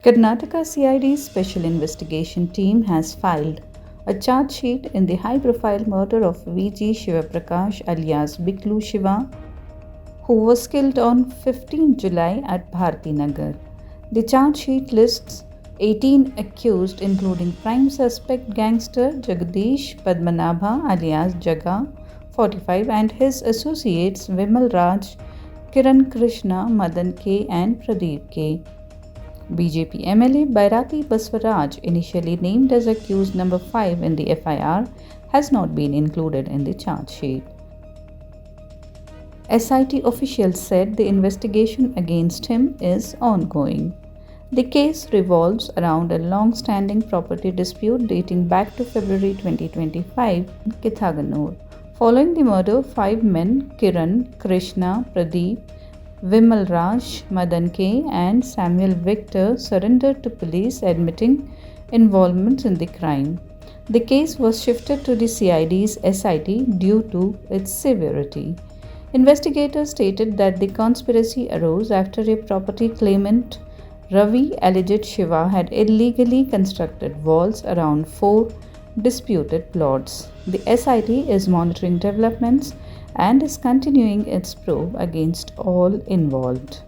Karnataka CID's Special Investigation Team has filed a charge sheet in the high-profile murder of Biklu Shiva alias Biklu Shiva, who was killed on 15 July at Bharati Nagar. The charge sheet lists 18 accused, including prime suspect gangster Jagdish Padmanabha alias Jaga, 45, and his associates Vimal Raj, Kiran Krishna, Madan K, and Pradeep K. BJP MLA Byrathi Basavaraj, initially named as accused number 5 in the FIR, has not been included in the charge sheet. SIT officials said the investigation against him is ongoing. The case revolves around a long-standing property dispute dating back to February 2025 in Kithaganur. Following the murder, 5 men, Kiran, Krishna, Pradeep, Vimal Raj, Madan K, and Samuel Victor, surrendered to police, admitting involvement in the crime. The case was shifted to the CID's SIT due to its severity. Investigators stated that the conspiracy arose after a property claimant, Ravi, alleged Shiva had illegally constructed walls around 4 disputed plots. The SIT is monitoring developments and is continuing its probe against all involved.